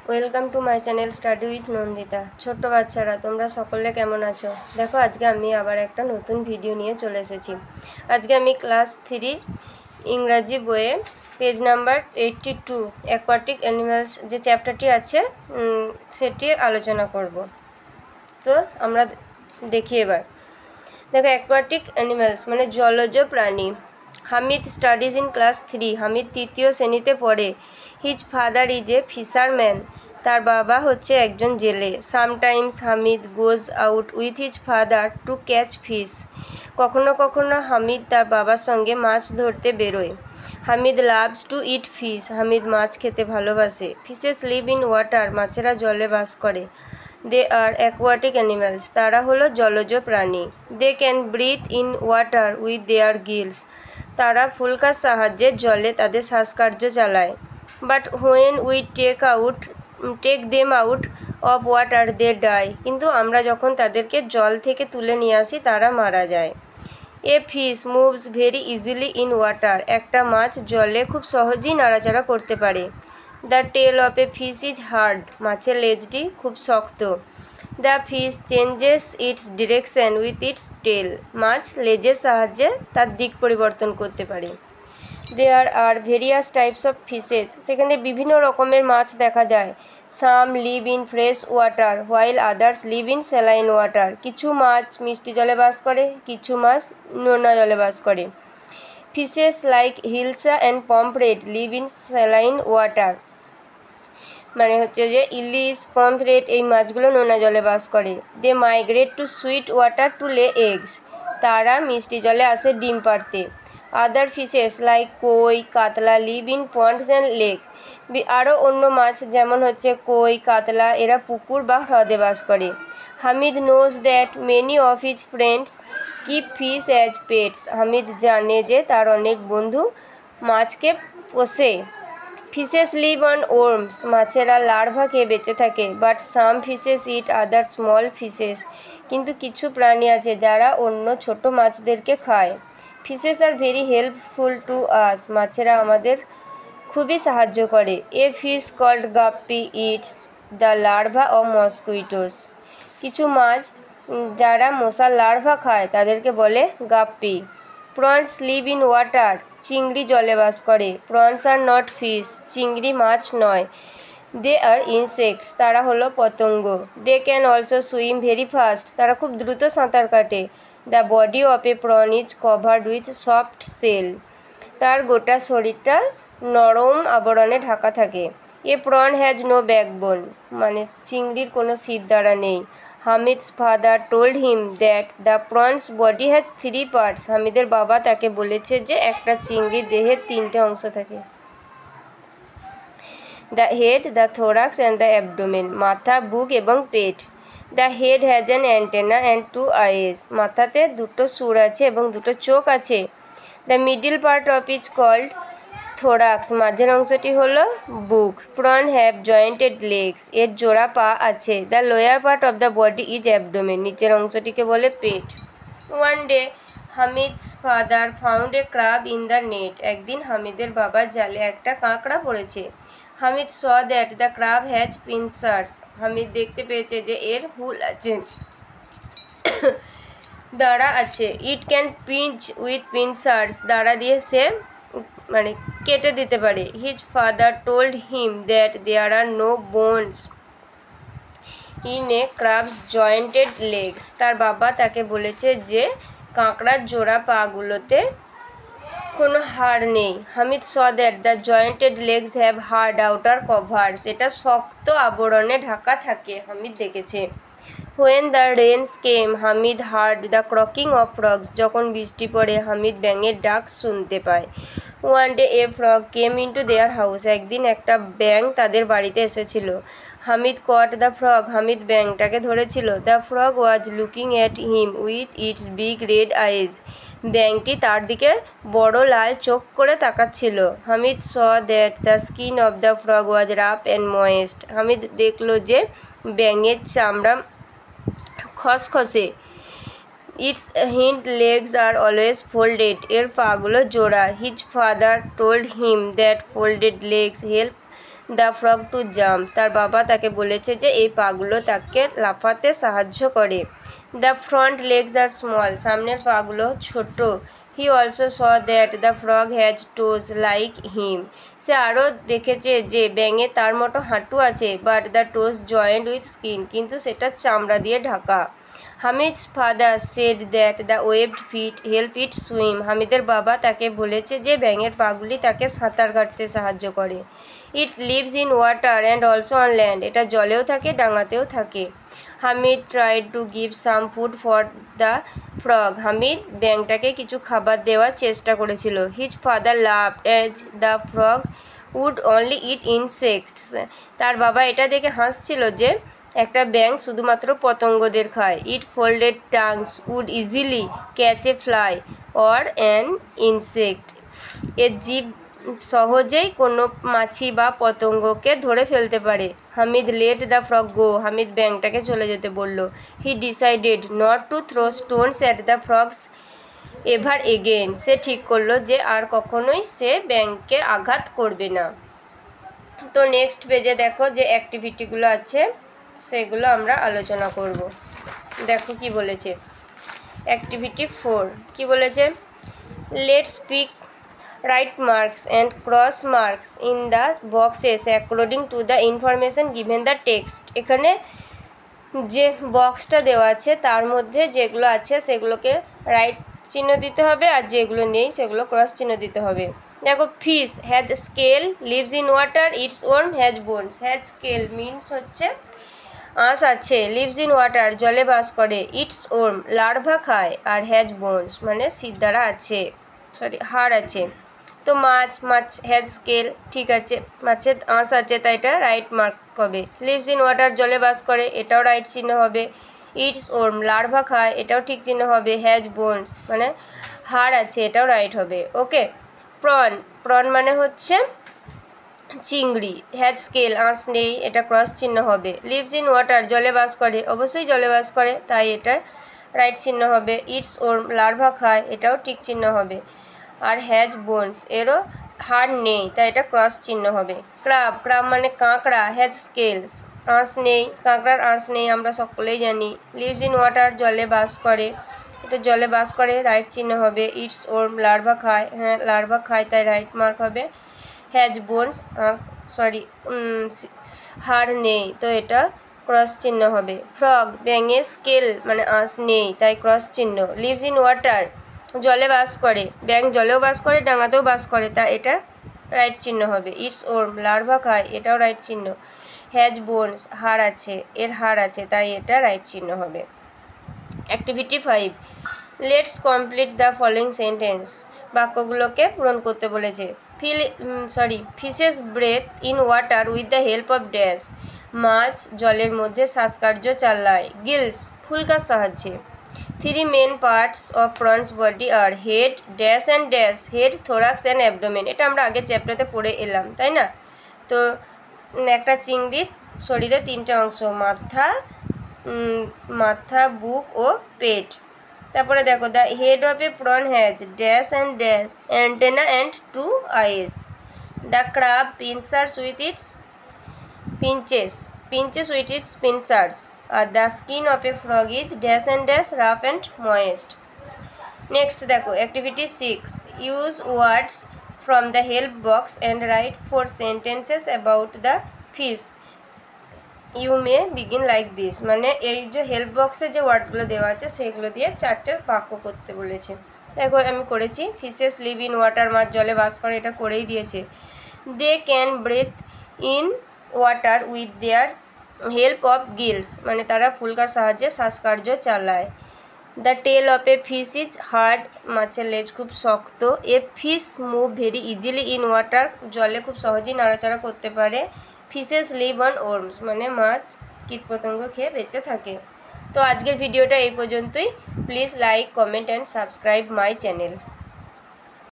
Welcome to my channel study with Nandita. ছোট্ট বাচ্চারা, তোমরা সকলে কেমন আছো? দেখো, আজকে আমি আবার একটা নতুন ভিডিও নিয়ে চলে এসেছি। আজকে আমি ক্লাস 3 ইংরাজি বইয়ে পেজ নাম্বার 82 অ্যাকোয়াটিক অ্যানিমালস যে চ্যাপ্টারটি আছে সেটি আলোচনা করব। তো আমরা দেখি এবার। দেখো, অ্যাকোয়াটিক অ্যানিমালস মানে জলজ প্রাণী। Hamid studies in class 3। Hamid তৃতীয় শ্রেণীতে পড়ে। His father is a fisherman. তার বাবা হচ্ছে একজন জেলে। Sometimes Hamid goes out with his father to catch fish. কখনো কখনো হামিদ তার বাবার সঙ্গে মাছ ধরতে বেরোয়। Hamid loves to eat fish. Hamid মাছ খেতে ভালোবাসে। Fishes live in water. মাছেরা জলে বাস করে। They are aquatic animals. তারা হলো জলজ প্রাণী। They can breathe in water with their gills. তারা ফুলকার সাহায্যে জলে তাদের শ্বাসকার্য চালায়। But when we take them out of water they die. কিন্তু আমরা যখন তাদেরকে জল থেকে তুলে নিয়ে আসি তারা মারা যায়। A fish moves very easily in water. একটা মাছ জলে খুব সহজেই নাড়াচাড়া করতে পারে। The tail of a fish is hard. মাছের লেজটি খুব শক্ত। The fish changes its direction with its tail. মাছ লেজের সাহায্যে তার দিক পরিবর্তন করতে পারে। There are various types of fishes. সেখানে বিভিন্ন রকমের মাছ দেখা যায়। Some live in fresh water while others live in saline water. কিছু মাছ মিষ্টি জলে বাস করে, কিছু মাছ নোনা জলে বাস করে। Fishes like hilsa and pomfret leave in saline water. মানে হচ্ছে যে ইলিশ, পমফ্রেট এই মাছগুলো নোনা জলে বাস করে। They migrate to sweet water to lay eggs. তারা মিষ্টি জলে আসে ডিম পাড়তে। আদার fishes like koi, katla live in ponds and lake. আরও অন্য মাছ যেমন হচ্ছে কই, কাতলা এরা পুকুর বা হ্রদে বাস করে। Hamid knows that many of his friends keep fish as pets. Hamid জানে যে তার অনেক বন্ধু মাছকে পোষে। Fishes live on worms. মাছেরা লার্ভা খেয়ে বেঁচে থাকে। But some fishes eat other small fishes. কিন্তু কিছু প্রাণী আছে যারা অন্য ছোট মাছদেরকে খায়। Fishes are very helpful to us. মাছেরা আমাদের খুবই সাহায্য করে। A fish called guppy eats the larva of mosquitoes. কিছু মাছ যারা মশার লার্ভা খায় তাদেরকে বলে guppy. Prawns live in water. চিংড়ি জলে বাস করে। Prawns are not fish. চিংড়ি মাছ নয়। They are insects. তারা হলো পতঙ্গ। They can also swim very fast. তারা খুব দ্রুত সাঁতার কাটে। The body of a prawn is covered with soft shell. তার গোটা শরীরটা নরম আবরণে ঢাকা থাকে। A prawn has no backbone. মানে চিংড়ির কোনো শিরদাঁড়া নেই। Hamid's father told him that the prawn's body has 3 parts. হামিদের বাবা তাকে বলেছে যে একটা চিংড়ির দেহের 3টে অংশ থাকে। The head, the thorax and the abdomen. মাথা, বুক এবং পেট। The head has an antenna and 2 eyes. মাথাতে 2টো সুর আছে এবং 2টো চোখ আছে। The middle part of is called thorax. মাঝের অংশটি হলো বুক। Prawn have jointed legs. এর জোড়া পা আছে। The lower part of the body is abdomen. নিচের অংশটিকে বলে পেট। One day Hamid's father found a crab in the net. একদিন হামিদের বাবার জালে একটা কাঁকড়া পড়েছে। Hamid saw that the crab has pincers. Hamid দেখতে পেয়েছে যে এর হুল আছে, দাঁড়া আছে। It can pinch with pincers. দাঁড়া দিয়ে সে মানে কেটে দিতে পারে। His father told him that there are no bones in a crab's jointed legs. তার বাবা তাকে বলেছে যে কাঁকড়ার জোড়া পাগুলোতে কোনো হাড় নেই। Hamid saw that the jointed legs have hard outer covers. এটা শক্ত আবরণে ঢাকা থাকে। হামিদ দেখেছে। When the rains came Hamid heard the croaking of frogs. যখন বৃষ্টি পড়ে হামিদ ব্যাঙের ডাক শুনতে পায়। One day a frog came into their house. একদিন একটা ব্যাঙ তাদের বাড়িতে এসেছিল। Hamid caught the frog. Hamid ব্যাঙটাকে ধরেছিল। The frog was looking at him with its big red আইজ। ব্যাঙটি তার দিকে বড় লাল চোখ করে তাকাচ্ছিল। Hamid saw that the skin of the frog was rough and moist. Hamid দেখল যে ব্যাঙের চামড়া খসখসে। Its hind legs are always folded. এর পাগুলো জোড়া। His father told him that folded legs help the frog to jump, তার বাবা তাকে বলেছে যে এই পাগুলো তাকে লাফাতে সাহায্য করে। The front legs are small, সামনের পাগুলো ছোট। He also saw that the frog has toes like him, সে আরও দেখেছে যে ব্যাঙে তার মতো হাঁটু আছে, but the toes joint with skin, কিন্তু সেটা চামড়া দিয়ে ঢাকা। Hamid's father said that the webbed feet help it swim, হামিদের বাবা তাকে বলেছে যে ব্যাঙের পাগুলি তাকে সাঁতার কাটতে সাহায্য করে। It lives in water and also on land, এটা জলেও থাকে ডাঙাতেও থাকে। Hamid tried to give some food for the frog, Hamid ব্যাঙটাকে কিছু খাবার দেওয়ার চেষ্টা করেছিল। His father loved as the frog would only eat insects, তার বাবা এটা দেখে হাসছিল যে একটা ব্যাঙ শুধুমাত্র পতঙ্গদের খায়। It folded tongues would easily catch a fly or an insect, এর জিভ সহজেই কোনো মাছি বা পতঙ্গকে ধরে ফেলতে পারে। Hamid let the frog go, Hamid ব্যাঙটাকে চলে যেতে বলল। He decided not to throw stones at the frogs ever again, সে ঠিক করলো যে আর কখনোই সে ব্যাঙকে আঘাত করবে না। তো নেক্সট পেজে দেখো যে অ্যাক্টিভিটিগুলো আছে সেগুলো আমরা আলোচনা করব। দেখো কি বলেছে। অ্যাক্টিভিটি 4 কি বলেছে, let's pick right marks and cross marks in the boxes according to the information given the text, এখানে যে বক্সটা দেওয়া আছে তার মধ্যে যেগুলো আছে সেগুলোকে রাইট চিহ্ন দিতে হবে, আর যেগুলো নেই সেগুলো ক্রস চিহ্ন দিতে হবে। দেখো, fish has scale, leaves in water, it's warm, has bones. Has scale means হচ্ছে আঁশ আছে, লিভস ইন ওয়াটার জলে বাস করে, ইটস ওর্ম লার্ভা খায়, আর হ্যাজ বোনস মানে সিদ্ধারা আছে, হাড় আছে। তো মাছ হ্যাজ স্কেল, ঠিক আছে, মাছের আঁশ আছে তাই এটা রাইট মার্ক হবে। লিভস ইন ওয়াটার জলে বাস করে, এটাও রাইট চিহ্ন হবে। ইটস ওর্ম লার্ভা খায়, এটাও ঠিক চিহ্ন হবে। হ্যাজ বোনস মানে হাড় আছে, এটাও রাইট হবে। ওকে, প্রন মানে হচ্ছে চিংড়ি। হ্যাজ স্কেল আঁশ নেই, এটা ক্রস চিহ্ন হবে। লিভস ইন ওয়াটার জলে বাস করে, অবশ্যই জলে বাস করে তাই এটা রাইট চিহ্ন হবে। ইটস ওর্ম লার্ভা খায়, এটাও ঠিক চিহ্ন হবে। আর হ্যাজ বোনস এরও হাড় নেই তাই এটা ক্রস চিহ্ন হবে। ক্রাব মানে কাঁকড়া, হ্যাজ স্কেলস আঁশ নেই, কাঁকড়ার আঁশ নেই আমরা সকলেই জানি। লিভস ইন ওয়াটার জলে বাস করে, এটা জলে বাস করে রাইট চিহ্ন হবে। ইটস ওর্ম লার্ভা খায়, হ্যাঁ লার্ভা খায় তাই রাইট মার্ক হবে। হ্যাজ বোনস হাড় নেই তো এটা ক্রস চিহ্ন হবে। ফ্রগ ব্যাঙের স্কেল মানে আঁশ নেই তাই ক্রস চিহ্ন। লিভস ইন ওয়াটার জলে বাস করে, ব্যাঙ জলেও বাস করে ডাঙাতেও বাস করে তা এটা রাইট চিহ্ন হবে। ইটস ওর্ম লার্ভা খায়, এটাও রাইট চিহ্ন। হ্যাজ বোনস হাড় আছে, এর হাড় আছে তাই এটা রাইট চিহ্ন হবে। Activity 5 let's complete the following sentence, বাক্যগুলোকে পূরণ করতে বলেছে। Fishes breathe in water with the help of dash, মাছ জলের মধ্যে শ্বাসকার্য চালায়। গিলস ফুলকার সাহায্যে। 3 main parts of prawn's body are head dash and dash, head thorax and abdomen, এটা আমরা আগের চ্যাপ্টারে পড়ে এলাম তাই না। তো একটা চিংড়ির শরীরে 3টে অংশ, মাথা বুক ও পেট। তারপরে দেখো, the head of a prawn has dash and dash antennae and 2 eyes. The crab pinchers with its pinches with its pincers. The skin of a frog is dash and dash rough and moist. Next দেখো, activity 6 use words from the help box and write 4 sentences about the fish. You may begin like this, মানে এই যে help বক্সে যে ওয়ার্ডগুলো দেওয়া আছে সেগুলো দিয়ে 4টে বাক্য করতে বলেছে। দেখো আমি করেছি। ফিশেস লিভ ইন ওয়াটার, মাছ জলে বাস করে, এটা করেই দিয়েছে। They can breathe in water with their help of gills, মানে তারা ফুলকার সাহায্যে শ্বাসকার্য চালায়। The tail of a fish is hard, মাছের লেজ খুব শক্ত। A fish move very easily in water, জলে খুব সহজেই নাড়াচাড়া করতে পারে। ফিশেস লিভ অন ওর্মস, মানে মাছ কীটপতঙ্গ খেয়ে বেঁচে থাকে। তো আজকের ভিডিওটা এই পর্যন্তই। Please like, comment and subscribe my channel.